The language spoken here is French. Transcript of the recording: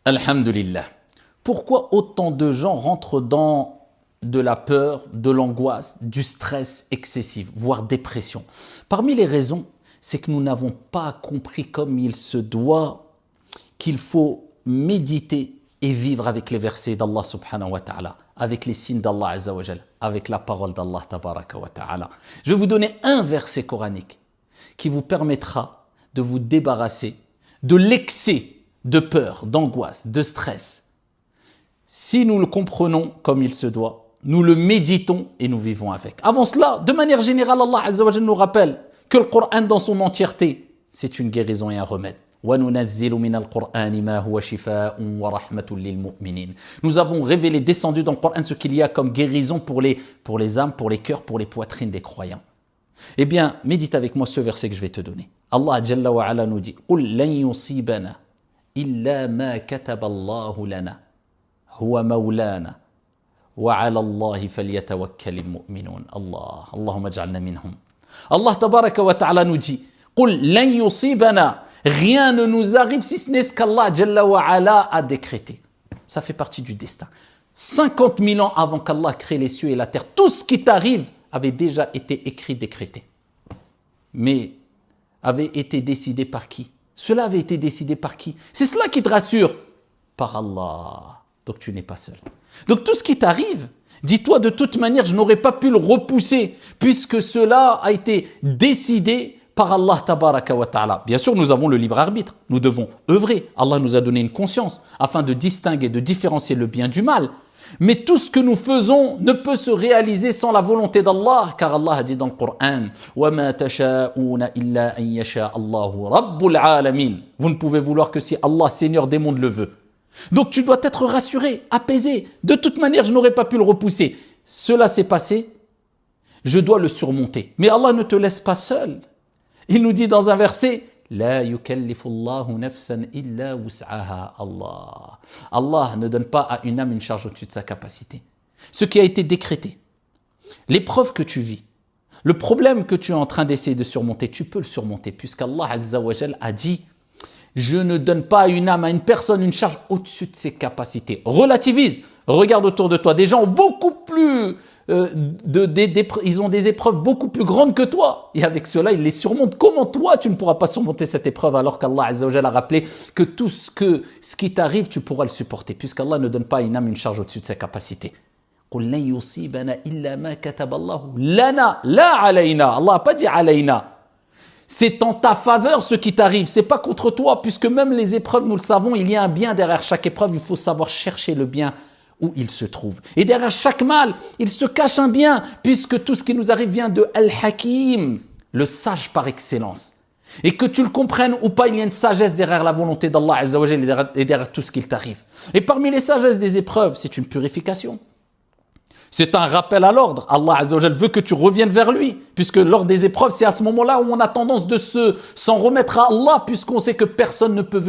Alhamdulillah. Pourquoi autant de gens rentrent dans de la peur, de l'angoisse, du stress excessif, voire dépression? Parmi les raisons, c'est que nous n'avons pas compris comme il se doit qu'il faut méditer et vivre avec les versets d'Allah subhanahu wa ta'ala, avec les signes d'Allah azza wa jal, avec la parole d'Allah tabaraka wa ta'ala. Je vais vous donner un verset coranique qui vous permettra de vous débarrasser de l'excès de peur, d'angoisse, de stress. Si nous le comprenons comme il se doit, nous le méditons et nous vivons avec. Avant cela, de manière générale, Allah Azza wa Jalla nous rappelle que le Coran dans son entièreté, c'est une guérison et un remède. Nous avons révélé, descendu dans le Coran ce qu'il y a comme guérison pour les âmes, pour les cœurs, pour les poitrines des croyants. Eh bien, médite avec moi ce verset que je vais te donner. Allah Jalla wa Ala nous dit قُلْ لَنْ يُصِيبَنَا إِلَّا مَا كَتَبَ اللَّهُ لَنَا هُوَ مَوْلَانَا وَعَلَى اللَّهِ فَلْيَتَوَكَّلِ الْمُؤْمِنُونَ Allah, Allahumma ij'alna minhum. Allah tabaraka wa ta'ala nous dit قُلْ لَنْ يُصِيبَنَا Rien ne nous arrive si ce n'est ce qu'Allah Jalla wa Ala a décrété. Ça fait partie du destin. 50 000 ans avant qu'Allah crée les cieux et la terre, tout ce qui t'arrive avait déjà été écrit, décrété. Mais avait été décidé par qui? Cela avait été décidé par qui? C'est cela qui te rassure. Par Allah. Donc tu n'es pas seul. Donc tout ce qui t'arrive, dis-toi de toute manière, je n'aurais pas pu le repousser puisque cela a été décidé par Allah tabaraka wa ta'ala. Bien sûr, nous avons le libre arbitre. Nous devons œuvrer. Allah nous a donné une conscience afin de distinguer, de différencier le bien du mal. Mais tout ce que nous faisons ne peut se réaliser sans la volonté d'Allah, car Allah a dit dans le Coran وَمَا تَشَاءُونَ إِلَّا أَن يَشَاءَ اللَّهُ رَبُّ الْعَالَمِينَ. Vous ne pouvez vouloir que si Allah, Seigneur des mondes, le veut. Donc tu dois être rassuré, apaisé. De toute manière, je n'aurais pas pu le repousser. Cela s'est passé, je dois le surmonter. Mais Allah ne te laisse pas seul. Il nous dit dans un verset لا يكلف الله نفسا إلا وسعها Allah. Allah ne donne pas à une âme une charge au-dessus de sa capacité. Ce qui a été décrété, l'épreuve que tu vis, le problème que tu es en train d'essayer de surmonter, tu peux le surmonter puisqu'Allah Azza wa Jal a dit je ne donne pas à une âme, à une personne une charge au-dessus de ses capacités. Relativise, regarde autour de toi, des gens ont beaucoup plus ils ont des épreuves beaucoup plus grandes que toi. Et avec cela, ils les surmontent. Comment toi, tu ne pourras pas surmonter cette épreuve alors qu'Allah Azza wa Jalla a rappelé que tout ce qui t'arrive, tu pourras le supporter. Puisqu'Allah ne donne pas à une âme une charge au-dessus de sa capacité. Allah n'a pas dit alayna. C'est en ta faveur ce qui t'arrive. C'est pas contre toi. Puisque même les épreuves, nous le savons, il y a un bien derrière chaque épreuve. Il faut savoir chercher le bien où il se trouve. Et derrière chaque mal, il se cache un bien, puisque tout ce qui nous arrive vient de Al-Hakim, le sage par excellence. Et que tu le comprennes ou pas, il y a une sagesse derrière la volonté d'Allah Azza wa Jalla et derrière tout ce qu'il t'arrive. Et parmi les sagesses des épreuves, c'est une purification. C'est un rappel à l'ordre. Allah Azza wa Jalla veut que tu reviennes vers lui, puisque lors des épreuves, c'est à ce moment-là où on a tendance de s'en remettre à Allah, puisqu'on sait que personne ne peut venir